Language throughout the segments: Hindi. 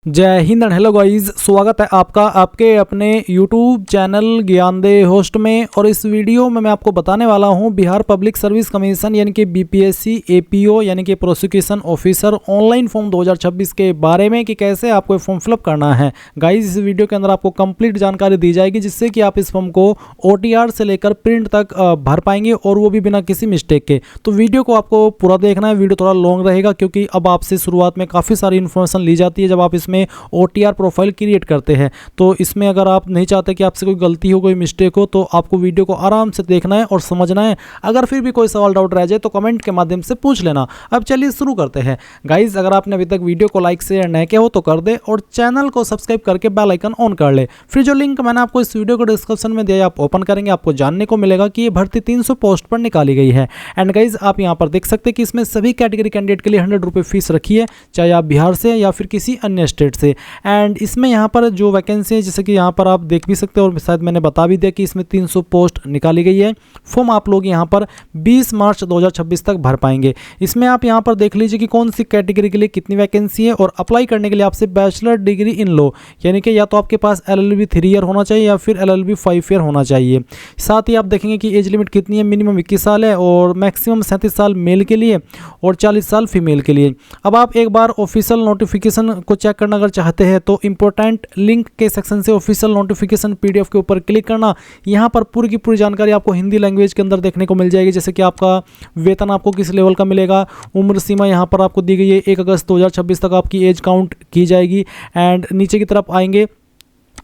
जय हिंद एंड हेलो गाइस, स्वागत है आपका आपके अपने YouTube चैनल ज्ञानदे होस्ट में। और इस वीडियो में मैं आपको बताने वाला हूं बिहार पब्लिक सर्विस कमीशन यानी कि BPSC APO यानी कि प्रोसिक्यूशन ऑफिसर ऑनलाइन फॉर्म 2026 के बारे में कि कैसे आपको फॉर्म फिलअप करना है। गाइस इस वीडियो के अंदर आपको कंप्लीट जानकारी दी जाएगी जिससे कि आप इस फॉर्म को OTR से लेकर प्रिंट तक भर पाएंगे और वो भी बिना किसी मिस्टेक के। तो वीडियो को आपको पूरा देखना है, वीडियो थोड़ा लॉन्ग रहेगा क्योंकि अब आपसे शुरुआत में काफ़ी सारी इन्फॉर्मेशन ली जाती है जब आप इसमें OTR प्रोफाइल क्रिएट करते हैं। तो इसमें अगर आप नहीं चाहते कि आपसे कोई गलती हो, कोई मिस्टेक हो, तो आपको वीडियो को आराम से देखना है और समझना है। अगर फिर भी कोई सवाल डाउट रह जाए तो कमेंट के माध्यम से पूछ लेना। अब चलिए शुरू करते हैं। गाइज अगर आपने अभी तक वीडियो को लाइक शेयर नहीं किया हो तो कर दे और चैनल को सब्सक्राइब करके बेल आइकन ऑन कर ले। फिर जो लिंक मैंने आपको इस वीडियो को डिस्क्रिप्शन में दिया आप ओपन करेंगे, आपको जानने को मिलेगा कि ये भर्ती 300 पोस्ट पर निकाली गई है। एंड गाइज आप यहाँ पर देख सकते हैं कि इसमें सभी कैटेगरी कैंडिडेट के लिए 100 रुपये फीस रखी है, चाहे आप बिहार से या फिर किसी अन्य स्टेट से। एंड इसमें यहाँ पर जो वैकेंसी है जैसे कि यहाँ पर आप देख भी सकते हैं और शायद मैंने बता भी दिया कि इसमें 300 पोस्ट निकाली गई है। फॉर्म आप लोग यहाँ पर 20 मार्च 2026 तक भर पाएंगे। इसमें आप यहाँ पर देख लीजिए कि कौन सी कैटेगरी के लिए कितनी वैकेंसी है। और अप्लाई करने के लिए आपसे बैचलर डिग्री इन लॉ यानी कि या तो आपके पास LLB 3 ईयर होना चाहिए या फिर LLB 5 ईयर होना चाहिए। साथ ही आप देखेंगे कि एज लिमिट कितनी है, मिनिमम 21 साल है और मैक्सिमम 37 साल मेल के लिए और 40 साल फीमेल के लिए। अब आप एक बार ऑफिशियल नोटिफिकेशन को चेक करना अगर चाहते हैं तो इंपॉर्टेंट लिंक के सेक्शन से ऑफिशियल नोटिफिकेशन PDF के ऊपर क्लिक करना। यहाँ पर पूरी की पूरी जानकारी आपको हिंदी लैंग्वेज के अंदर देखने को मिल जाएगी, जैसे कि आपका वेतन आपको किस लेवल का मिलेगा, उम्र सीमा यहाँ पर आपको दी गई है 1 अगस्त 2026 तक आपकी एज काउंट की जाएगी। एंड नीचे की तरफ आएंगे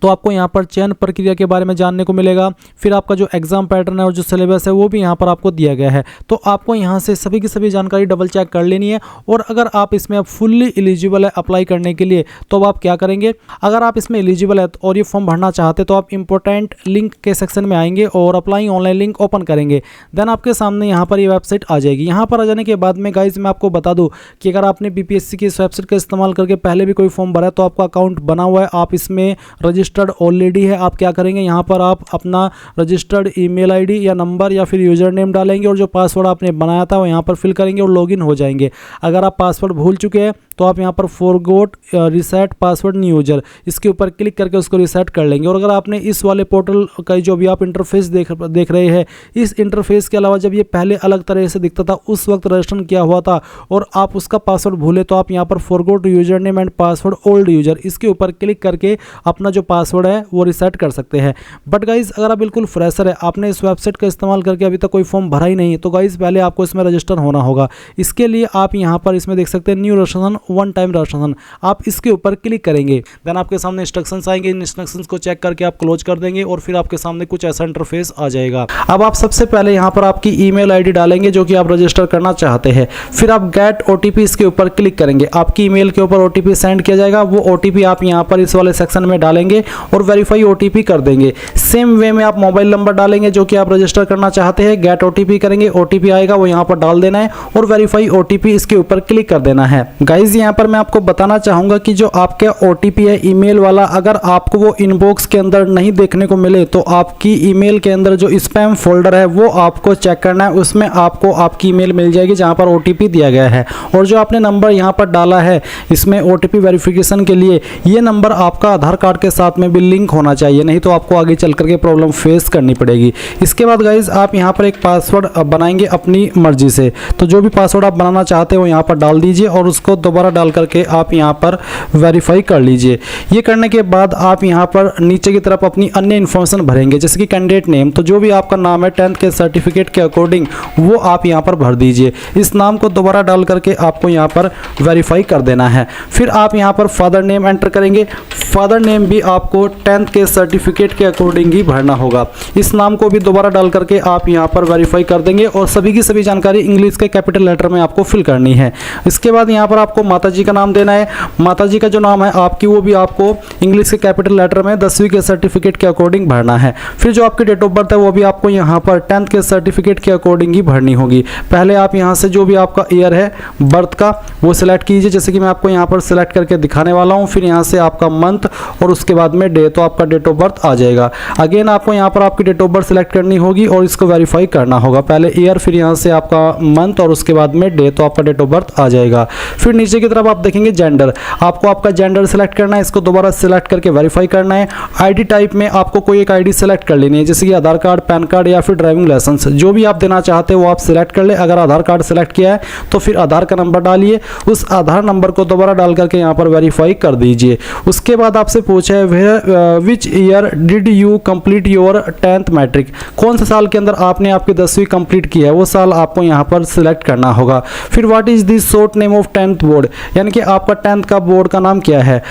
तो आपको यहाँ पर चयन प्रक्रिया के बारे में जानने को मिलेगा। फिर आपका जो एग्जाम पैटर्न है और जो सिलेबस है वो भी यहाँ पर आपको दिया गया है। तो आपको यहाँ से सभी की सभी जानकारी डबल चेक कर लेनी है। और अगर आप इसमें अब फुल्ली एलिजिबल है अप्लाई करने के लिए तो अब आप क्या करेंगे, अगर आप इसमें एलिजिबल है और ये फॉर्म भरना चाहते तो आप इंपॉर्टेंट लिंक के सेक्शन में आएंगे और अप्लाई ऑनलाइन लिंक ओपन करेंगे। देन आपके सामने यहाँ पर ये वेबसाइट आ जाएगी। यहाँ पर आ जाने के बाद में गाइज मैं आपको बता दूँ कि अगर आपने BPSC की इस वेबसाइट का इस्तेमाल करके पहले भी कोई फॉर्म भरा है तो आपका अकाउंट बना हुआ है, आप इसमें रजिस्टर्ड ऑलरेडी है। आप क्या करेंगे, यहाँ पर आप अपना रजिस्टर्ड ईमेल ID या नंबर या फिर यूजर नेम डालेंगे और जो पासवर्ड आपने बनाया था वो यहाँ पर फिल करेंगे और लॉगिन हो जाएंगे। अगर आप पासवर्ड भूल चुके हैं तो आप यहाँ पर forgot reset password new user इसके ऊपर क्लिक करके उसको रीसेट कर लेंगे। और अगर आपने इस वाले पोर्टल का जो भी आप इंटरफेस देख रहे हैं, इस इंटरफेस के अलावा जब ये पहले अलग तरह से दिखता था उस वक्त रजिस्ट्रेशन किया हुआ था और आप उसका पासवर्ड भूले तो आप यहाँ पर forgot user name and password old user इसके ऊपर क्लिक करके अपना जो पासवर्ड है वो रिसेट कर सकते हैं। बट गाइज अगर आप बिल्कुल फ्रेशर है, आपने इस वेबसाइट का इस्तेमाल करके अभी तक कोई फॉर्म भरा ही नहीं है तो गाइज पहले आपको इसमें रजिस्टर होना होगा। इसके लिए आप यहाँ पर इसमें देख सकते हैं new registration one time registration, आप इसके ऊपर क्लिक करेंगे। देन आपके सामने इंस्ट्रक्शंस आएंगे, इन इंस्ट्रक्शंस को चेक करके आप क्लोज कर देंगे और फिर आपके सामने कुछ ऐसा इंटरफेस आ जाएगा। अब आप सबसे पहले यहाँ पर आपकी ईमेल ID डालेंगे जो कि आप रजिस्टर करना चाहते हैं। फिर आप गेट OTP इसके ऊपर क्लिक करेंगे, आपकी ईमेल के ऊपर OTP सेंड किया जाएगा। वो OTP आप यहाँ पर इस वाले सेक्शन में डालेंगे और वेरीफाई OTP कर देंगे। सेम वे में आप मोबाइल नंबर डालेंगे जो कि आप रजिस्टर करना चाहते हैं, गेट OTP करेंगे, OTP आएगा वो यहाँ पर डाल देना है और वेरीफाई OTP इसके ऊपर क्लिक कर देना है। गाइज यहाँ पर मैं आपको बताना चाहूंगा कि जो आपका OTP है ईमेल वाला, अगर आपको वो इनबॉक्स के अंदर नहीं देखने को मिले तो आपकी ईमेल के अंदर जो स्पैम फोल्डर है वो आपको चेक करना है, उसमें आपको आपकी ईमेल मिल जाएगी जहां पर OTP दिया गया है। और जो आपने नंबर यहाँ पर डाला है इसमें OTP वेरिफिकेशन के लिए, ये नंबर आपका आधार कार्ड के साथ में भी लिंक होना चाहिए, नहीं तो आपको आगे चल करके प्रॉब्लम फेस करनी पड़ेगी। इसके बाद गाइज आप यहाँ पर एक पासवर्ड बनाएंगे अपनी मर्जी से, तो जो भी पासवर्ड आप बनाना चाहते हो यहाँ पर डाल दीजिए और उसको दोबारा डाल करके आप यहाँ पर वेरीफाई कर लीजिए। ये करने के बाद आप यहाँ पर नीचे की तरफ अपनी अन्य इन्फॉर्मेशन भरेंगे जैसे कि कैंडिडेट नेम, तो जो भी आपका नाम है 10th के सर्टिफिकेट के अकॉर्डिंग वो आप यहाँ पर भर दीजिए। इस नाम को दोबारा डाल करके आपको यहाँ पर वेरीफाई कर देना है। फिर आप यहाँ पर फादर नेम एंटर करेंगे, फादर नेम भी आपको 10th के सर्टिफिकेट के अकॉर्डिंग ही भरना होगा। इस नाम को भी दोबारा डाल करके आप यहाँ पर वेरीफाई कर देंगे और सभी की सभी जानकारी इंग्लिश के कैपिटल लेटर में आपको फिल करनी है। इसके बाद यहाँ पर आपको माताजी का नाम देना है, माताजी का जो नाम है आपकी वो भी आपको इंग्लिश के कैपिटल लेटर में 10वीं के सर्टिफिकेट के अकॉर्डिंग भरना है। फिर जो आपकी डेट ऑफ बर्थ है वो भी आपको यहाँ पर 10th के सर्टिफिकेट के अकॉर्डिंग ही भरनी होगी। पहले आप यहाँ से जो भी आपका ईयर है बर्थ का वो सिलेक्ट कीजिए, जैसे कि मैं आपको यहाँ पर सिलेक्ट करके दिखाने वाला हूँ। फिर यहाँ से आपका मंथ मंथ और उसके बाद में डे, तो आपका डेट ऑफ बर्थ आ जाएगा। अगेन आपको यहाँ पर आपकी डेट ऑफ बर्थ सिलेक्ट करनी होगी और इसको वेरीफाई करना होगा। पहले ईयर, फिर यहाँ से आपका मंथ और उसके बाद में डे, तो आपका डेट ऑफ बर्थ आ जाएगा। फिर नीचे की तरफ आप देखेंगे जेंडर, आपको आपका जेंडर सिलेक्ट करना है, इसको दोबारा सिलेक्ट करके वेरीफाई करना है। आईडी टाइप में आपको कोई एक आईडी सेलेक्ट कर लेनी है, जैसे कि आधार कार्ड, पैन कार्ड या फिर ड्राइविंग लाइसेंस, जो भी आप देना चाहते हो वो आप सिलेक्ट कर ले। अगर आधार कार्ड सेलेक्ट किया है तो फिर आधार का नंबर डालिए, उस आधार नंबर को दोबारा डाल करके यहाँ पर वेरीफाई कर दीजिए। उसके बाद आपसे पूछा है which year did you complete your 10th matric, कौन से साल के अंदर आपने आपकी 10वीं कंप्लीट की है, वो साल आपको यहाँ पर सिलेक्ट करना होगा। फिर what is the short name of 10th board, यानी कि आपका 10th का बोर्ड का नाम क्या है,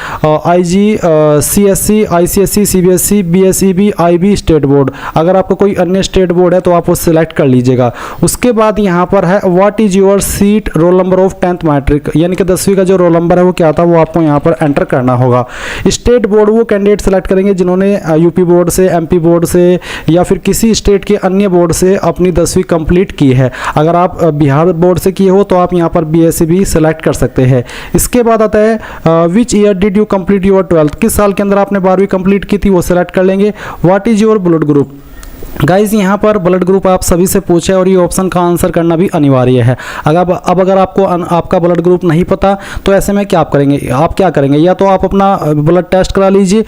IG, CSC, ICSE, CBSE, BSEB, IB state board. अगर आपका कोई अन्य स्टेट बोर्ड है तो आप वो सिलेक्ट कर लीजिएगा। उसके बाद यहाँ पर है what is your seat roll number of 10th matric, यानी कि 10वीं का जो रोल नंबर है वो क्या था, वो आपको यहाँ पर एंटर करना होगा। स्टेट बोर्ड वो कैंडिडेट सेलेक्ट करेंगे जिन्होंने यूपी बोर्ड से, MP बोर्ड से या फिर किसी स्टेट के अन्य बोर्ड से अपनी 10वीं कंप्लीट की है। अगर आप बिहार बोर्ड से किए हो तो आप यहाँ पर BSEB सेलेक्ट कर सकते हैं। इसके बाद आता है which year did you complete your 12th, किस साल के अंदर आपने 12वीं कंप्लीट की थी, वो सेलेक्ट कर लेंगे। What is your blood group, guys यहाँ पर ब्लड ग्रुप आप सभी से पूछे और ये ऑप्शन का आंसर करना भी अनिवार्य है। अगर आपको आपका ब्लड ग्रुप नहीं पता तो ऐसे में क्या करेंगे, या तो आप अपना ब्लड टेस्ट करा लीजिए,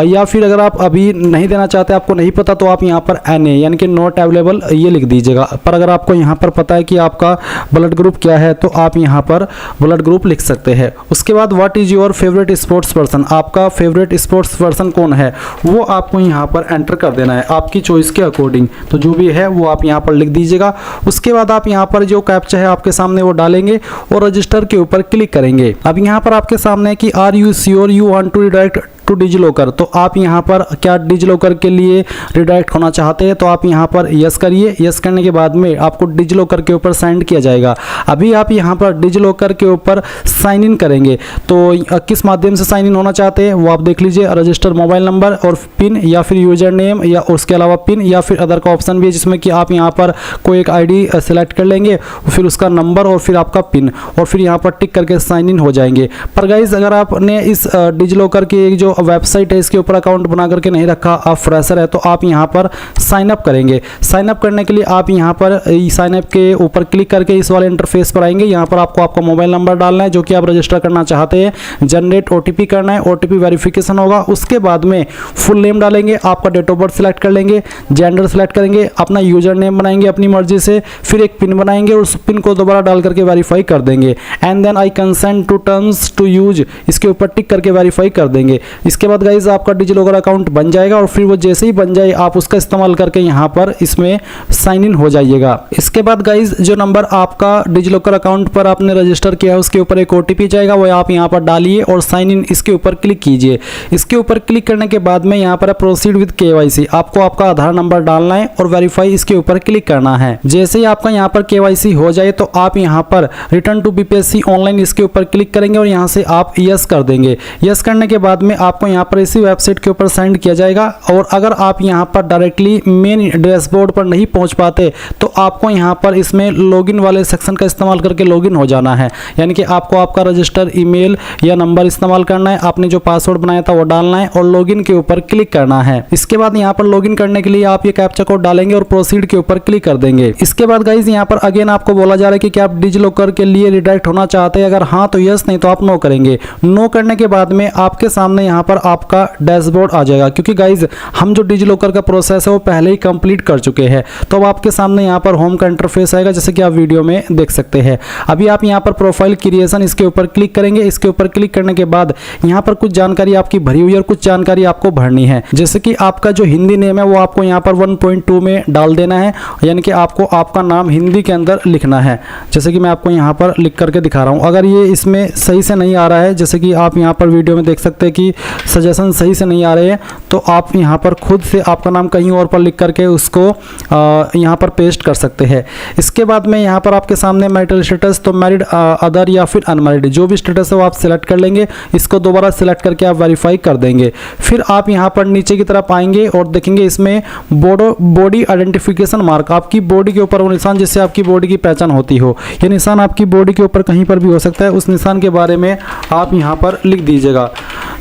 या फिर अगर आप अभी नहीं देना चाहते, आपको नहीं पता, तो आप यहाँ पर NA यानी कि नॉट अवेलेबल ये लिख दीजिएगा। पर अगर आपको यहाँ पर पता है कि आपका ब्लड ग्रुप क्या है तो आप यहाँ पर ब्लड ग्रुप लिख सकते हैं। उसके बाद what is your favourite sports person, आपका फेवरेट स्पोर्ट्स पर्सन कौन है वो आपको यहाँ पर एंटर कर देना है आपकी चॉइस के अकॉर्डिंग, तो जो भी है वो आप यहाँ पर लिख दीजिएगा। उसके बाद आप यहाँ पर जो कैप्चा है आपके सामने वो डालेंगे और रजिस्टर के ऊपर क्लिक करेंगे। अब यहाँ पर आपके सामने है कि are you sure you want to redirect to DigiLocker, तो आप यहाँ पर क्या डिजिलॉकर के लिए रिडायरेक्ट होना चाहते हैं, तो आप यहाँ पर यस करिए। यस करने के बाद में आपको डिजिलॉकर के ऊपर साइन किया जाएगा। अभी आप यहाँ पर डिजिलॉकर के ऊपर साइन इन करेंगे, तो किस माध्यम से साइन इन होना चाहते हैं वो आप देख लीजिए। रजिस्टर मोबाइल नंबर और पिन, या फिर यूजर नेम, या उसके अलावा पिन, या फिर अदर का ऑप्शन भी है जिसमें कि आप यहाँ पर कोई एक ID सेलेक्ट कर लेंगे, फिर उसका नंबर और फिर आपका पिन, और फिर यहाँ पर टिक करके साइन इन हो जाएंगे। पर गाइज अगर आपने इस डिजिलॉकर की जो वेबसाइट है इसके ऊपर अकाउंट बना करके नहीं रखा, आप फ्रेशर है, तो आप यहाँ पर साइन अप करेंगे। साइन अप करने के लिए आप यहाँ पर साइन अप के ऊपर क्लिक करके इस वाले इंटरफेस पर आएंगे। यहाँ पर आपको आपका मोबाइल नंबर डालना है जो कि आप रजिस्टर करना चाहते हैं, जनरेट OTP करना है, OTP वेरिफिकेशन होगा। उसके बाद में फुल नेम डालेंगे, आपका डेट ऑफ बर्थ सिलेक्ट कर लेंगे, जेंडर सेलेक्ट करेंगे, अपना यूजर नेम बनाएंगे अपनी मर्जी से, फिर एक पिन बनाएंगे और उस पिन को दोबारा डाल करके वेरीफाई कर देंगे। And then I consent to terms to use, इसके ऊपर टिक करके वेरीफाई कर देंगे। इसके बाद गाइज आपका डिजिलॉकर अकाउंट बन जाएगा और फिर वो जैसे ही बन जाए आप उसका इस्तेमाल करके यहाँ पर इसमें साइन इन हो जाइएगा। इसके बाद गाइज जो नंबर आपका डिजिलॉकर अकाउंट पर आपने रजिस्टर किया है उसके ऊपर एक OTP जाएगा, वो आप यहाँ पर डालिए और साइन इन इसके ऊपर क्लिक कीजिए। इसके ऊपर क्लिक करने के बाद में यहाँ पर प्रोसीड विद KYC, आपको आपका आधार नंबर डालना है और वेरीफाई इसके ऊपर क्लिक करना है। जैसे ही आपका यहाँ पर KYC हो जाए तो आप यहाँ पर रिटर्न टू BPSC ऑनलाइन इसके ऊपर क्लिक करेंगे और यहाँ से आप यस कर देंगे। यस करने के बाद में आपको यहाँ पर इसी वेबसाइट के ऊपर सेंड किया जाएगा। और अगर आप यहाँ पर डायरेक्टली मेन डैशबोर्ड पर नहीं पहुँच पाते तो आपको यहाँ पर इसमें लॉगिन वाले सेक्शन का इस्तेमाल करके लॉगिन हो जाना है, यानी कि आपको आपका रजिस्टर ईमेल या नंबर इस्तेमाल करना है, आपने जो पासवर्ड बनाया था वो डालना है और लॉगिन के ऊपर क्लिक करना है। इसके बाद यहाँ पर लॉगिन करने के लिए आप ये कैप्चा कोड डालेंगे और प्रोसीड के ऊपर क्लिक कर देंगे। इसके बाद गाइज यहाँ पर अगेन आपको बोला जा रहा है कि क्या आप डिजिलॉकर के लिए रिडायरेक्ट होना चाहते हैं, अगर हाँ तो यस, नहीं तो आप नो करेंगे। नो करने के बाद में आपके सामने यहाँ पर आपका डैशबोर्ड आ जाएगा, क्योंकि गाइज हम जो डिजिलॉकर का प्रोसेस है वो पहले ही कंप्लीट कर चुके हैं। तो अब आपके सामने यहाँ पर होम का इंटरफेस आएगा जैसे कि आप वीडियो में देख सकते हैं। अभी आप यहाँ पर प्रोफाइल क्रिएशन इसके ऊपर क्लिक करेंगे। इसके ऊपर क्लिक करने के बाद यहाँ पर कुछ जानकारी आपकी भरी हुई है और कुछ जानकारी आपको भरनी है, जैसे कि आपका जो हिंदी नेम है वो आपको यहाँ पर 1.2 में डाल देना है, यानी कि आपको आपका नाम हिंदी के अंदर लिखना है, जैसे कि मैं आपको यहाँ पर लिख करके दिखा रहा हूँ। अगर ये इसमें सही से नहीं आ रहा है, जैसे कि आप यहाँ पर वीडियो में देख सकते हैं कि सजेशन सही से नहीं आ रहे हैं, तो आप यहाँ पर खुद से आपका नाम कहीं और पर लिख करके उसको यहाँ पर पेस्ट कर सकते हैं। इसके बाद में यहाँ पर आपके सामने मैरिटल स्टेटस, तो मैरिड, अदर या फिर अनमैरिड, जो भी स्टेटस है वो आप सिलेक्ट कर लेंगे। इसको दोबारा सिलेक्ट करके आप वेरीफाई कर देंगे। फिर आप यहाँ पर नीचे की तरफ आएंगे और देखेंगे इसमें बॉडी आइडेंटिफिकेशन मार्क, आपकी बॉडी के ऊपर वो निशान जिससे आपकी बॉडी की पहचान होती हो, ये निशान आपकी बॉडी के ऊपर कहीं पर भी हो सकता है, उस निशान के बारे में आप यहाँ पर लिख दीजिएगा।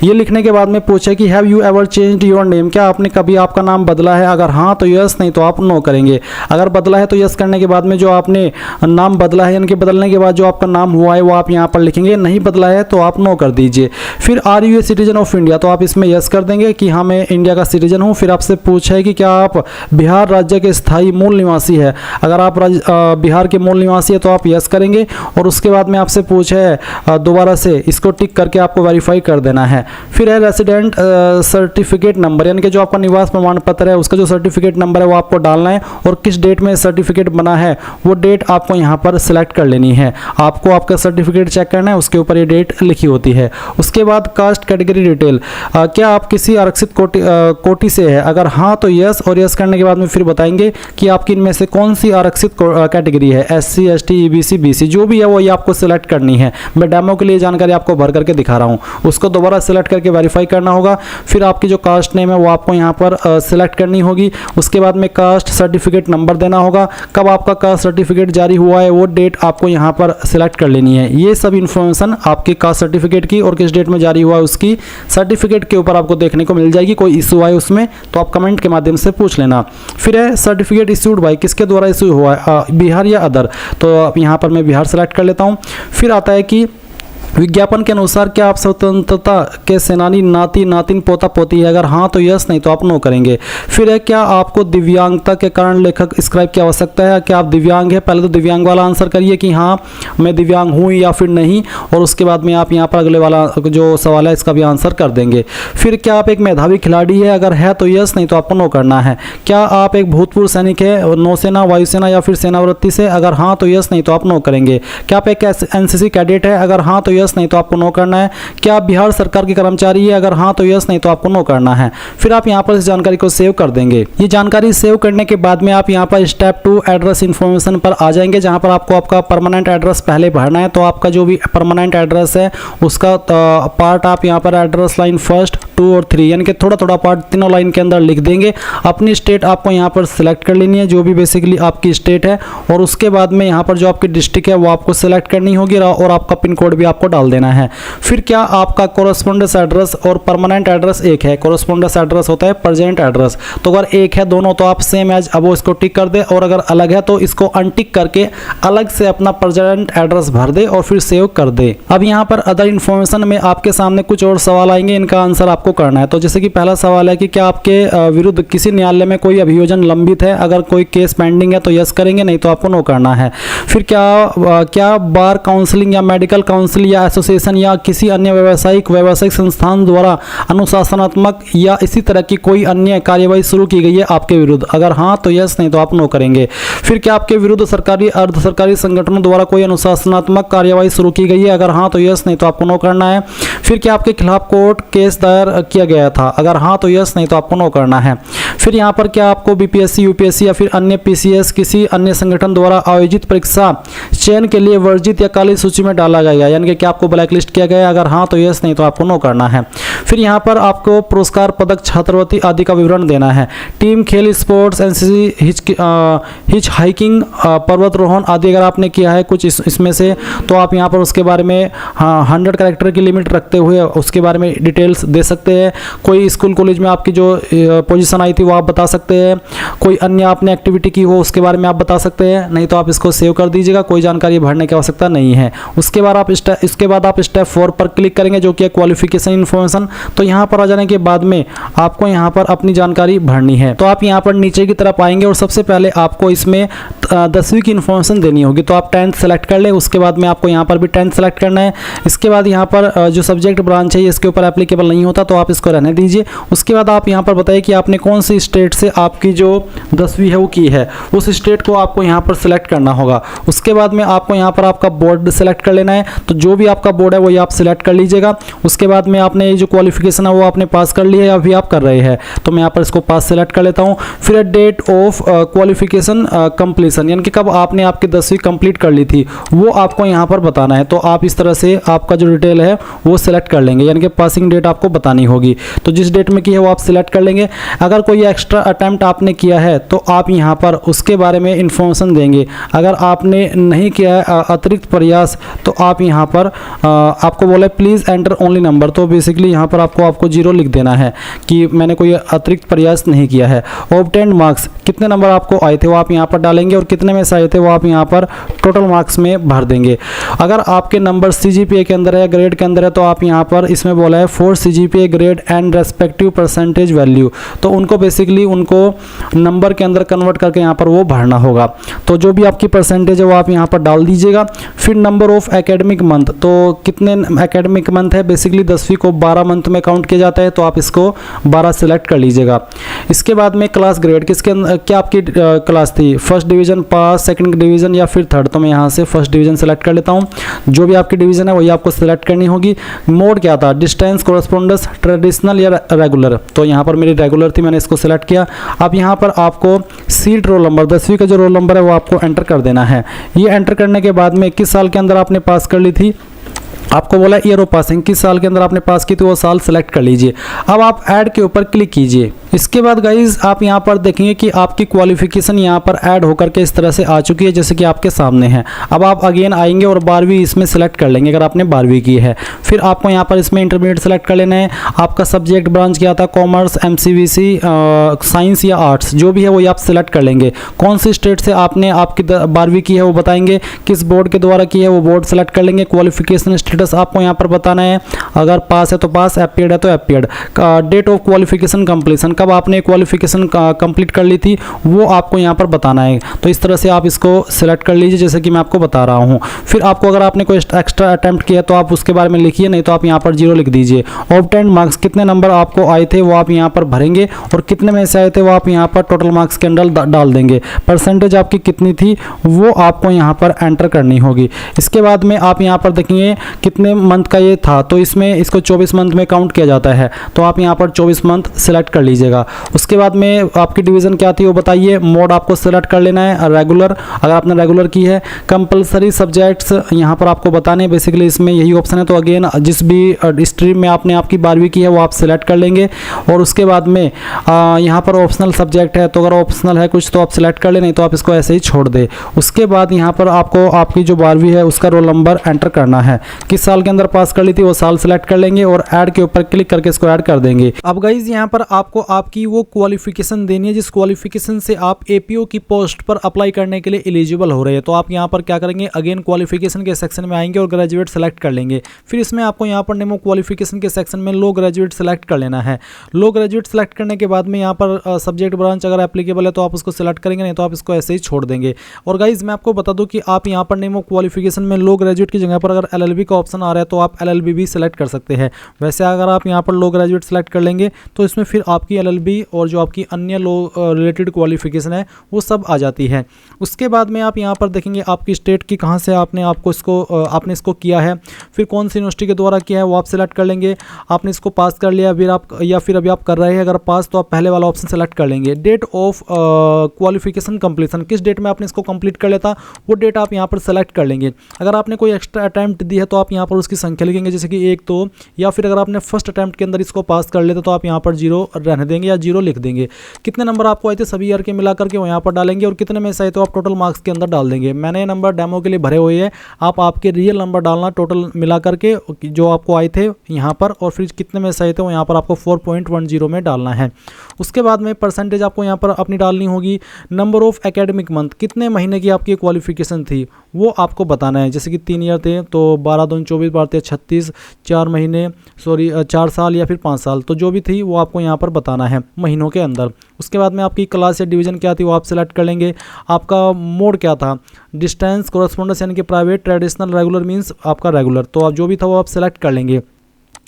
ये लिखने के बाद में पूछे कि have you ever changed your name, क्या आपने कभी आपका नाम बदला है? अगर हाँ तो यस, नहीं तो आप नो करेंगे। अगर बदला है तो यस करने के बाद में जो आपने नाम बदला है यानी कि बदलने के बाद जो आपका नाम हुआ है वो आप यहाँ पर लिखेंगे, नहीं बदला है तो आप नो कर दीजिए। फिर are you a citizen of India, तो आप इसमें यस कर देंगे कि हाँ मैं इंडिया का सिटीजन हूँ। फिर आपसे पूछा है कि क्या आप बिहार राज्य के स्थायी मूल निवासी है, अगर आप बिहार के मूल निवासी है तो आप यस करेंगे। और उसके बाद में आपसे पूछा है दोबारा से, इसको टिक करके आपको वेरीफाई कर देना है। फिर है रेसिडेंट सर्टिफिकेट नंबर, यानी कि जो आपका निवास प्रमाण पत्र है उसका जो सर्टिफिकेट नंबर है वो आपको डालना है और किस डेट में सर्टिफिकेट बना है वो डेट आपको यहाँ पर सिलेक्ट कर लेनी है। आपको आपका सर्टिफिकेट चेक करना है, उसके ऊपर ये डेट लिखी होती है। उसके बाद कास्ट कैटेगरी डिटेल, क्या आप किसी आरक्षित कोटि से है? अगर हाँ तो यस, और यस करने के बाद में फिर बताएंगे कि आपकी इनमें से कौन सी आरक्षित कैटेगरी है, SC ST EBC BC जो भी है वो ये आपको सिलेक्ट करनी है। मैं डेमो के लिए जानकारी आपको भर करके दिखा रहा हूँ, उसको दोबारा सिलेक्ट करके वेरीफाई करना होगा। फिर आपकी जो कास्ट नेम है वो आपको यहाँ पर सिलेक्ट करनी होगी। उसके बाद में कास्ट सर्टिफिकेट नंबर देना होगा, कब आपका कास्ट सर्टिफिकेट जारी हुआ है वो डेट आपको यहाँ पर सिलेक्ट कर लेनी है। ये सब इन्फॉर्मेशन आपके कास्ट सर्टिफिकेट की और किस डेट में जारी हुआ है उसकी सर्टिफिकेट के ऊपर आपको देखने को मिल जाएगी। कोई इशू आए उसमें तो आप कमेंट के माध्यम से पूछ लेना। फिर है सर्टिफिकेट इशूड बाय, किसके द्वारा इशू हुआ है, बिहार या अदर, तो यहाँ पर मैं बिहार सेलेक्ट कर लेता हूँ। फिर आता है कि विज्ञापन के अनुसार क्या आप स्वतंत्रता के सेनानी नाती नातिन पोता पोती है? अगर हाँ तो यस, नहीं तो आप नो करेंगे। फिर है क्या आपको दिव्यांगता के कारण लेखक स्क्राइब की आवश्यकता है, क्या आप दिव्यांग है? पहले तो दिव्यांग वाला आंसर करिए कि हाँ मैं दिव्यांग हूँ या फिर नहीं, और उसके बाद में आप यहाँ पर अगले वाला जो सवाल है इसका भी आंसर कर देंगे। फिर क्या आप एक मेधावी खिलाड़ी है? अगर है तो यस, नहीं तो आपको नो करना है। क्या आप एक भूतपूर्व सैनिक है, नौसेना वायुसेना या फिर सेनावृत्ति से? अगर हाँ तो यस, नहीं तो आप नो करेंगे। क्या आप एक NCC कैडेट है? अगर हाँ तो यस, नहीं तो आपको नो करना है। क्या आप बिहार सरकार के कर्मचारी है? अगर हाँ तो यस, नहीं तो आपको नो करना है। फिर आप यहाँ पर इस जानकारी को सेव कर देंगे। ये जानकारी सेव करने के बाद में आप यहाँ पर स्टेप 2 एड्रेस इन्फॉर्मेशन पर आ जाएंगे, जहाँ पर आपको आपका परमानेंट एड्रेस पहले भरना है। तो आपका जो भी परमानेंट एड्रेस है उसका पार्ट आप यहाँ पर एड्रेस लाइन 1, 2 और 3 यानी कि थोड़ा थोड़ा पार्ट तीनों लाइन के अंदर लिख देंगे। अपनी स्टेट आपको यहाँ पर सिलेक्ट कर लेनी है, जो भी बेसिकली आपकी स्टेट है, और उसके बाद में यहाँ पर जो आपकी डिस्ट्रिक्ट है वो आपको सिलेक्ट करनी होगी और आपका पिन कोड भी आपको डाल देना है। फिर क्या आपका कोरस्पोंडेंस एड्रेस और परमानेंट एड्रेस एक है? कोरस्पोंडेंस एड्रेस होता है प्रेजेंट एड्रेस, तो अगर एक है दोनों तो आप सेम एज अब इसको टिक कर दे, और अगर अलग है तो इसको अनटिक करके अलग से अपना प्रेजेंट एड्रेस भर दे और फिर सेव कर दे। अब यहाँ पर अदर इन्फॉर्मेशन में आपके सामने कुछ और सवाल आएंगे, इनका आंसर आपको करना है। तो जैसे कि पहला सवाल है कि क्या आपके विरुद्ध किसी न्यायालय में कोई अभियोजन लंबित है? अगर कोई केस पेंडिंग है तो यस करेंगे, नहीं तो आपको नो करना है। फिर क्या बार काउंसिलिंग या मेडिकल काउंसिल या एसोसिएशन या किसी अन्य व्यावसायिक संस्थान द्वारा अनुशासनात्मक या इसी तरह की कोई अन्य कार्यवाही शुरू की गई है आपके विरुद्ध? अगर हाँ तो यस, नहीं तो आप नो करेंगे। फिर क्या आपके विरुद्ध सरकारी अर्ध सरकारी संगठनों द्वारा कोई अनुशासनात्मक कार्यवाही शुरू की गई है? अगर हाँ तो यस, नहीं तो आपको नो करना है। फिर क्या आपके खिलाफ कोर्ट केस दायर किया गया था? अगर हाँ तो यस, नहीं तो आपको नो करना है। फिर यहाँ पर क्या आपको BPSC UPSC या फिर अन्य PCS किसी अन्य संगठन द्वारा आयोजित परीक्षा चयन के लिए वर्जित या काली सूची में डाला गया, यानी कि क्या आपको ब्लैक लिस्ट किया गया? अगर हाँ तो यस, नहीं तो आपको नो करना है। फिर यहाँ पर आपको पुरस्कार पदक छात्रवृत्ति आदि का विवरण देना है। टीम खेल स्पोर्ट्स NCC हिच हाइकिंग पर्वतारोहण आदि अगर आपने किया है कुछ इसमें से तो आप यहाँ पर उसके बारे में 100 कैरेक्टर की लिमिट रखते हुए उसके बारे में डिटेल्स दे सकते हैं। कोई स्कूल कॉलेज में आपकी जो पोजीशन आई थी वो आप बता सकते हैं। कोई अन्य आपने एक्टिविटी की हो उसके बारे में आप बता सकते हैं, नहीं तो आप इसको सेव कर दीजिएगा, कोई जानकारी भरने की आवश्यकता नहीं है। उसके बाद आप स्टेप 4 पर क्लिक करेंगे जो कि है क्वालिफिकेशन इन्फॉर्मेशन। तो यहाँ पर आ जाने के बाद में आपको यहाँ पर अपनी जानकारी भरनी है। तो आप यहाँ पर नीचे की तरफ आएंगे और सबसे पहले आपको इसमें 10वीं की इन्फॉर्मेशन देनी होगी। तो आप 10th सेलेक्ट कर ले, उसके बाद में आपको यहाँ पर भी 10th सेलेक्ट करना है। इसके बाद यहाँ पर जो सब्जेक्ट ब्रांच है इसके ऊपर एप्लीकेबल नहीं होता तो आप इसको रहने दीजिए। उसके बाद आप यहाँ पर बताइए कि आपने कौन सी स्टेट से आपकी जो 10वीं है वो की है, उस स्टेट को आपको यहाँ पर सिलेक्ट करना होगा। उसके बाद में आपको यहाँ पर आपका बोर्ड सेलेक्ट कर लेना है, तो जो भी आपका बोर्ड है वो आप सिलेक्ट कर लीजिएगा। उसके बाद में आपने जो क्वालिफिकेशन है वो आपने पास कर लिया है या अभी आप कर रहे हैं, तो मैं यहाँ पर इसको पास सेलेक्ट कर लेता हूँ। फिर डेट ऑफ क्वालिफिकेशन कंप्लीशन, यानी कि कब आपने आपकी 10वीं कंप्लीट कर ली थी वो आपको यहाँ पर बताना है। तो आप इस तरह से आपका जो डिटेल है वो सिलेक्ट कर लेंगे, यानी कि पासिंग डेट आपको बतानी होगी। तो जिस डेट में की है वो आप सिलेक्ट कर लेंगे। अगर कोई एक्स्ट्रा अटैम्प्ट आपने किया है तो आप यहाँ पर उसके बारे में इंफॉर्मेशन देंगे। अगर आपने नहीं किया है अतिरिक्त प्रयास तो आप यहाँ पर आपको बोला प्लीज़ एंटर ओनली नंबर, तो बेसिकली यहाँ पर पर आपको 0 लिख देना है कि मैंने कोई अतिरिक्त प्रयास नहीं किया है। ऑब्टेन्ड मार्क्स, कितने नंबर आपको आए थे वो आप यहाँ पर डालेंगे और कितने में से आए थे वो आप यहाँ पर टोटल मार्क्स में भर देंगे। अगर आपके नंबर CGPA के अंदर है, ग्रेड के अंदर है, तो आप यहाँ पर इसमें बोला है for CGPA grade and respective percentage value, तो उनको बेसिकली उनको नंबर के अंदर कन्वर्ट करके यहाँ पर वो भरना होगा। तो जो भी आपकी परसेंटेज है वो आप यहाँ पर डाल दीजिएगा। फिर नंबर ऑफ एकेडमिक मंथ, तो कितने एकेडमिक मंथ है, बेसिकली 10वीं को 12 मंथ में काउंट किया जाता है, तो आप इसको 12 सेलेक्ट कर लीजिएगा। इसके बाद में क्लास ग्रेड, किसके क्या आपकी क्लास थी, first division pass, second division या फिर थर्ड, तो मैं यहाँ से फर्स्ट डिवीजन सेलेक्ट कर लेता हूँ। जो भी आपकी डिवीजन है वही आपको सेलेक्ट करनी होगी। मोड क्या था, डिस्टेंस, कोरस्पोंडेंस, ट्रेडिशनल या रेगुलर, तो यहाँ पर मेरी रेगुलर थी, मैंने इसको सेलेक्ट किया। अब यहाँ पर आपको सीट रोल नंबर, 10वीं का जो रोल नंबर है वो आपको एंटर कर देना है। ये एंटर करने के बाद में किस साल के अंदर आपने पास कर ली थी, आपको बोला ईयर ऑफ पासिंग, किस साल के अंदर आपने पास की थी वो साल सेलेक्ट कर लीजिए। अब आप ऐड के ऊपर क्लिक कीजिए। इसके बाद गाइज आप यहाँ पर देखेंगे कि आपकी क्वालिफिकेशन यहाँ पर ऐड होकर के इस तरह से आ चुकी है जैसे कि आपके सामने है। अब आप अगेन आएंगे और 12वीं इसमें सेलेक्ट कर लेंगे अगर आपने 12वीं की है। फिर आपको यहाँ पर इसमें इंटरमीडिएट सेलेक्ट कर लेना है। आपका सब्जेक्ट ब्रांच क्या था, कॉमर्स, MCVC, साइंस या आर्ट्स, जो भी है वही आप सेलेक्ट कर लेंगे। कौन सी स्टेट से आपने आपकी 12वीं की है वो बताएंगे, किस बोर्ड के द्वारा की है वो बोर्ड सेलेक्ट कर लेंगे। क्वालिफिकेशन स्टेटस आपको यहाँ पर बताना है, अगर पास है तो पास, एपीएड है तो एपीएड। डेट ऑफ क्वालिफिकेशन कंप्लीशन, कब आपने क्वालिफिकेशन कंप्लीट कर ली थी वो आपको यहाँ पर बताना है। तो इस तरह से आप इसको सिलेक्ट कर लीजिए जैसे कि मैं आपको बता रहा हूँ। फिर आपको अगर आपने कोई एक्स्ट्रा अटेम्प्ट किया तो आप उसके बारे में लिखिए, नहीं तो आप यहाँ पर 0 लिख दीजिए। ऑब्टेन्ड मार्क्स, कितने नंबर आपको आए थे वो आप यहाँ पर भरेंगे और कितने में से आए थे वो आप यहाँ पर टोटल मार्क्स के अंदर डाल देंगे। परसेंटेज आपकी कितनी थी वो आपको यहाँ पर एंटर करनी होगी। इसके बाद में आप यहाँ पर देखेंगे कितने मंथ का ये था, तो इसमें इसको 24 मंथ में काउंट किया जाता है, तो आप यहाँ पर 24 मंथ सेलेक्ट कर लीजिएगा। उसके बाद में आपकी डिवीज़न क्या थी वो बताइए। मोड आपको सेलेक्ट कर लेना है रेगुलर, अगर आपने रेगुलर की है। कंपलसरी सब्जेक्ट्स यहाँ पर आपको बताने हैं, बेसिकली इसमें यही ऑप्शन है। तो अगेन जिस भी स्ट्रीम में आपने आपकी 12वीं की है वो आप सेलेक्ट कर लेंगे। और उसके बाद में यहाँ पर ऑप्शनल सब्जेक्ट है, तो अगर ऑप्शनल है कुछ तो आप सेलेक्ट कर ले, नहीं तो आप इसको ऐसे ही छोड़ दे। उसके बाद यहाँ पर आपको आपकी जो 12वीं है उसका रोल नंबर एंटर करना है, किस साल के अंदर पास कर ली थी वो साल सेलेक्ट कर लेंगे और ऐड के ऊपर क्लिक करके इसको ऐड कर देंगे। अब गाइज यहाँ पर आपको आपकी वो क्वालिफिकेशन देनी है जिस क्वालिफिकेशन से आप एपीओ की पोस्ट पर अप्लाई करने के लिए एलिजिबल हो रहे हैं। तो आप यहाँ पर क्या करेंगे, अगेन क्वालिफिकेशन के सेक्शन में आएंगे और ग्रेजुएट सेलेक्ट कर लेंगे। फिर इसमें आपको यहाँ पर नेमो क्वालिफिकेशन के सेक्शन में लो ग्रेजुएट सेलेक्ट कर लेना है। लो ग्रेजुएट सेलेक्ट करने के बाद में यहाँ पर सब्जेक्ट ब्रांच अगर एप्लीकेबल है तो आप उसको सेलेक्ट करेंगे, नहीं तो आप इसको ऐसे ही छोड़ देंगे। और गाइज मैं आपको बता दूं कि आप यहाँ पर नेमो क्वालिफिकेशन में लो ग्रेजुएट की जगह पर अगर LLB का ऑप्शन आ रहा है तो आप LLB भी सेलेक्ट कर सकते हैं। वैसे अगर आप यहाँ पर लो ग्रेजुएट सेलेक्ट कर लेंगे तो इसमें फिर आपकी LLB और जो आपकी अन्य लो रिलेटेड क्वालिफिकेशन है वो सब आ जाती है। उसके बाद में आप यहाँ पर देखेंगे आपकी स्टेट की कहाँ से आपने इसको किया है, फिर कौन सी यूनिवर्सिटी के द्वारा किया है वो आप सेलेक्ट कर लेंगे। आपने इसको पास कर लिया फिर अभी आप कर रहे हैं, अगर पास तो आप पहले वाला ऑप्शन सेलेक्ट कर लेंगे। डेट ऑफ क्वालिफिकेशन कंप्लीशन, किस डेट में आपने इसको कंप्लीट कर लेता वो डेट आप यहाँ पर सेलेक्ट कर लेंगे। अगर आपने कोई एक्स्ट्रा अटैम्प्ट दी है तो आप यहाँ पर उसकी संख्या लिखेंगे, जैसे कि 1 2, या फिर अगर आपने फर्स्ट अटैम्प्ट के अंदर इसको पास कर लेते तो आप यहाँ पर 0 रहने देंगे या 0 लिख देंगे। कितने नंबर आपको आए थे सभी ईयर के मिला करके वो यहाँ पर डालेंगे और कितने में से आए तो आप टोटल मार्क्स के अंदर डाल देंगे। मैंने नंबर डेमो के लिए भरे हुए हैं, आप आपके रियल नंबर डालना टोटल मिला करके जो आपको आए थे यहाँ पर, और फिर कितने में से आए थे वो यहाँ पर आपको 4.10 में डालना है। उसके बाद में परसेंटेज आपको यहाँ पर अपनी डालनी होगी। नंबर ऑफ एकेडमिक मंथ, कितने महीने की आपकी क्वालिफिकेशन थी वो आपको बताना है, जैसे कि 3 ईयर थे तो 12 दूनी 24 12 36, 4 महीने 4 साल या फिर 5 साल, तो जो भी थी वो आपको यहाँ पर बताना है महीनों के अंदर। उसके बाद में आपकी क्लास या डिवीज़न क्या थी वो आप सेलेक्ट कर लेंगे। आपका मोड क्या था, डिस्टेंस, कोरस्पोंडेंस यानी कि प्राइवेट, ट्रेडिशनल, रेगुलर मींस आपका रेगुलर, तो आप जो भी था वो आप सेलेक्ट कर लेंगे।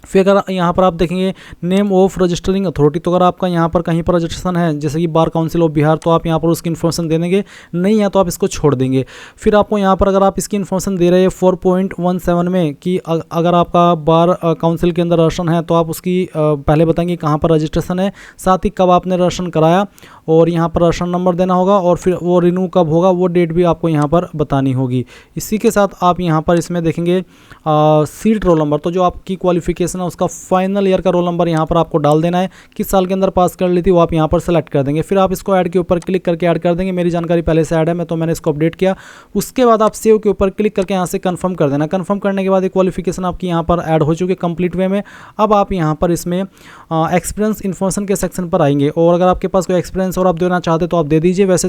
फिर अगर यहाँ पर आप देखेंगे नेम ऑफ रजिस्टरिंग अथॉरिटी, तो अगर आपका यहाँ पर कहीं पर रजिस्ट्रेशन है जैसे कि बार काउंसिल ऑफ बिहार तो आप यहाँ पर उसकी इन्फॉर्मेशन दे देंगे, नहीं है तो आप इसको छोड़ देंगे। फिर आपको यहाँ पर अगर आप इसकी इन्फॉर्मेशन दे रहे हैं 4.17 में कि अगर आपका बार काउंसिल के अंदर रजिस्ट्रेशन है तो आप उसकी पहले बताएंगे कहाँ पर रजिस्ट्रेशन है, साथ ही कब आपने रजिस्ट्रेशन कराया और यहाँ पर रजिस्ट्रेशन नंबर देना होगा और फिर वो रिन्यू कब होगा वो डेट भी आपको यहाँ पर बतानी होगी। इसी के साथ आप यहाँ पर इसमें देखेंगे सीट रोल नंबर, तो जो आपकी क्वालिफिकेशन क्वालिफिकेशन है उसका फाइनल ईयर का रोल नंबर यहाँ पर आपको डाल देना है, किस साल के अंदर पास कर ली थी वो आप यहाँ पर सेलेक्ट कर देंगे। फिर आप इसको ऐड के ऊपर क्लिक करके ऐड कर देंगे। मेरी जानकारी पहले से ऐड है, तो मैंने इसको अपडेट किया। उसके बाद आप सेव के ऊपर क्लिक करके यहाँ से कंफर्म कर देना। कंफर्म करने के बाद एक क्वालिफिकेशन आपकी यहाँ पर ऐड हो चुकी है कंप्लीट वे में। अब आप यहाँ पर इसमें एक्सपीरियंस इन्फॉर्मेशन के सेक्शन पर आएंगे और अगर आपके पास कोई एक्सपीरियंस और आप देना चाहते तो आप दे दीजिए। वैसे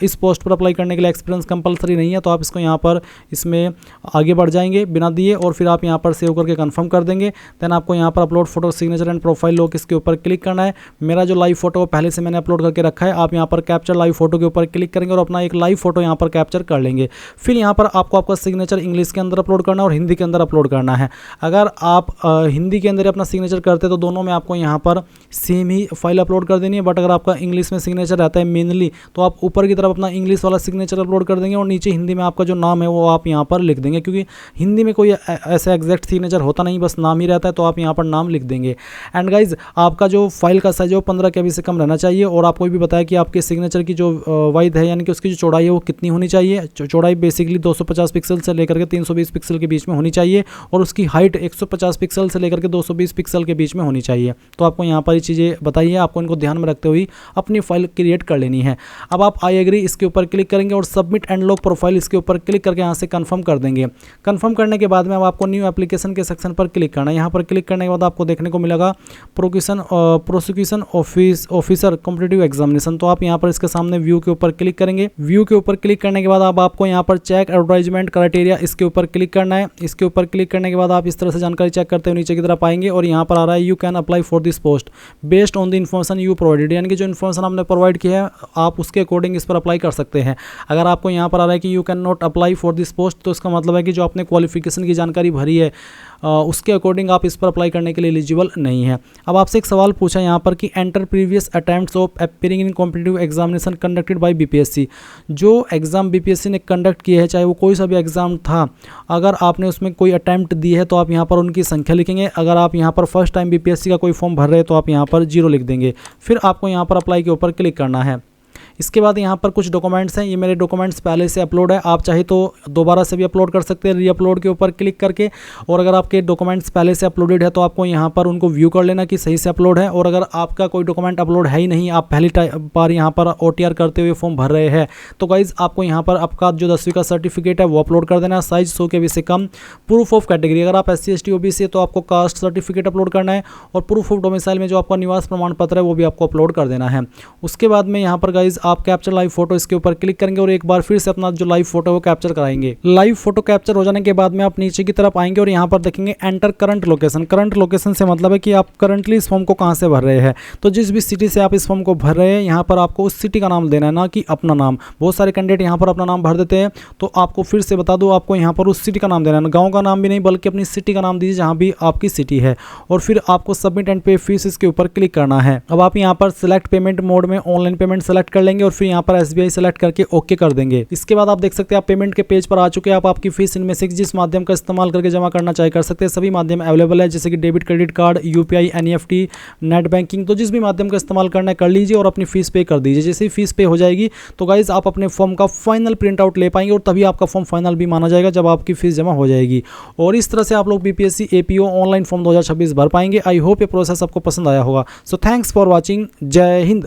इस पोस्ट पर अप्लाई करने के लिए एक्सपीरियंस कंपलसरी नहीं है, तो आप इसको यहाँ पर इसमें आगे बढ़ जाएंगे बिना दिए और फिर आप यहाँ पर सेव करके कंफर्म कर देंगे। देन आपको यहाँ पर upload photo signature and profile lock इसके ऊपर क्लिक करना है। मेरा जो लाइव फोटो पहले से मैंने अपलोड करके रखा है, आप यहाँ पर कैप्चर लाइव फोटो के ऊपर क्लिक करेंगे और अपना एक लाइव फोटो यहाँ पर कैप्चर कर लेंगे। फिर यहाँ पर आपको आपका सिग्नेचर इंग्लिश के अंदर अपलोड करना है और हिंदी के अंदर अपलोड करना है। अगर आप हिंदी के अंदर अपना सिग्नेचर करते तो दोनों में आपको यहाँ पर सेम ही फाइल अपलोड कर देनी है, बट अगर आपका इंग्लिश में सिग्नेचर रहता है मेनली तो आप ऊपर की तरफ अपना इंग्लिश वाला सिग्नेचर अपलोड कर देंगे और नीचे हिंदी में आपका जो नाम है वो आप यहाँ पर लिख देंगे, क्योंकि हिंदी में कोई ऐसा एग्जैक्ट सिग्नेचर होता नहीं, बस नाम ही रहता है, तो आप यहाँ पर नाम लिख देंगे। एंड गाइज आपका जो फाइल का साइज है वो 15 KB से कम रहना चाहिए और आपको भी बताया कि आपके सिग्नेचर की जो वाइड है यानी कि उसकी जो चौड़ाई है वो कितनी होनी चाहिए। चौड़ाई बेसिकली 250 पिक्सल से लेकर के 320 पिक्सल के बीच में होनी चाहिए और उसकी हाइट 150 पिक्सल से लेकर के 220 पिक्सल के बीच में होनी चाहिए। तो आपको यहाँ पर ये चीज़ें बताइए, आपको इनको ध्यान में रखते हुए अपनी फाइल क्रिएट कर लेनी है। अब आप आई एग्री इसके ऊपर क्लिक करेंगे और सबमिट एंड लॉक प्रोफाइल इसके ऊपर क्लिक करके यहाँ से कंफर्म कर देंगे। कंफर्म करने के बाद में अब आपको न्यू एप्लीकेशन के सेक्शन पर क्लिक करना है। यहाँ पर क्लिक करने के बाद आपको देखने को मिलेगा प्रोसिक्यूशन ऑफिसर कॉम्पिटिटिव एग्जामिनेशन, तो आप यहाँ पर इसके सामने व्यू के ऊपर क्लिक करेंगे। व्यू के ऊपर क्लिक करने के बाद अब आपको यहाँ पर चेक एडवर्टाइजमेंट क्राइटेरिया इसके ऊपर क्लिक करना है। इसके ऊपर क्लिक करने के बाद आप इस तरह से जानकारी चेक करते हुए नीचे की तरफ आएंगे और यहाँ पर आ रहा है you can apply for this post based on the information you provided, यानी कि जो इन्फॉर्मेशन आपने प्रोवाइड किया है आप उसके अकॉर्डिंग इस पर अप्लाई कर सकते हैं। अगर आपको यहाँ पर आ रहा है कि you can not apply for this post, तो इसका मतलब है कि जो आपने क्वालिफिकेशन की जानकारी भरी है उसके अकॉर्डिंग आप इस पर अप्लाई करने के लिए एलिजिबल नहीं है। अब आपसे एक सवाल पूछा यहाँ पर कि enter previous attempts of appearing in competitive examination conducted by BPSC, जो एग्ज़ाम बीपीएससी ने कंडक्ट किए हैं चाहे वो कोई सा भी एग्ज़ाम था, अगर आपने उसमें कोई अटैम्प्ट दी है तो आप यहाँ पर उनकी संख्या लिखेंगे। अगर आप यहाँ पर फर्स्ट टाइम बीपीएससी का कोई फॉर्म भर रहे हैं तो आप यहाँ पर 0 लिख देंगे। फिर आपको यहाँ पर अप्लाई के ऊपर क्लिक करना है। इसके बाद यहाँ पर कुछ डॉक्यूमेंट्स हैं, ये मेरे डॉक्यूमेंट्स पहले से अपलोड है, आप चाहे तो दोबारा से भी अपलोड कर सकते हैं री अपलोड के ऊपर क्लिक करके। और अगर आपके डॉक्यूमेंट्स पहले से अपलोडेड है तो आपको यहाँ पर उनको व्यू कर लेना कि सही से अपलोड है। और अगर आपका कोई डॉक्यूमेंट अपलोड है ही नहीं, आप पहली बार यहाँ पर OTR करते हुए फॉर्म भर रहे हैं, तो गाइज आपको यहाँ पर आपका जो 10वीं का सर्टिफिकेट है वो अपलोड कर देना है, साइज 100 KB से कम। प्रूफ ऑफ कैटेगरी, अगर आप SC ST OBC है तो आपको कास्ट सर्टिफिकेट अपलोड करना है और प्रूफ ऑफ डोमिसाइल में जो आपका निवास प्रमाण पत्र है वो भी आपको अपलोड कर देना है। उसके बाद में यहाँ पर गाइज आप कैप्चर लाइव फोटो इसके ऊपर क्लिक करेंगे और एक बार फिर से अपना जो लाइव फोटो है वो कैप्चर कराएंगे। लाइव फोटो कैप्चर हो जाने के बाद में आप नीचे की तरफ आएंगे और यहाँ पर देखेंगे enter current location. Current location से मतलब है कि आप करंटली इस फॉर्म को कहाँ से भर रहे हैं, तो जिस भी सिटी से आप इस फॉर्म को भर रहे हैं यहाँ पर आपको उस सिटी का नाम देना है, ना कि अपना नाम। बहुत सारे कैंडिडेट यहाँ पर अपना नाम भर देते हैं, तो आपको फिर से बता दूँ, आपको यहाँ पर उस सिटी का नाम देना है, गाँव का नाम भी नहीं बल्कि अपनी सिटी का नाम दीजिए जहाँ भी आपकी सिटी है। और फिर आपको सबमिट एंड पे फीस इसके ऊपर क्लिक करना है। अब आप यहाँ पर सिलेक्ट पेमेंट मोड में ऑनलाइन पेमेंट सेलेक्ट कर लेंगे और फिर यहाँ पर SBI सेलेक्ट करके ओके कर देंगे। इसके बाद आप देख सकते हैं आप पेमेंट के पेज पर आ चुके हैं। आप आपकी फीस इनमें से जिस माध्यम का इस्तेमाल करके जमा करना चाहे कर सकते हैं, सभी माध्यम अवेलेबल है, जैसे कि debit credit card, UPI, NEFT, net banking, तो जिस भी माध्यम का इस्तेमाल करना है कर लीजिए और अपनी फीस पे कर दीजिए। जैसे ही फीस पे हो जाएगी तो गाइज आप अपने फॉर्म का फाइनल प्रिंट आउट ले पाएंगे और तभी आपका फॉर्म फाइनल भी माना जाएगा जब आपकी फीस जमा हो जाएगी। और इस तरह से आप लोग BPSC APO ऑनलाइन फॉर्म 2026 भर पाएंगे। आई होप ये प्रोसेस आपको पसंद आया होगा। So thanks for watching. जय हिंद।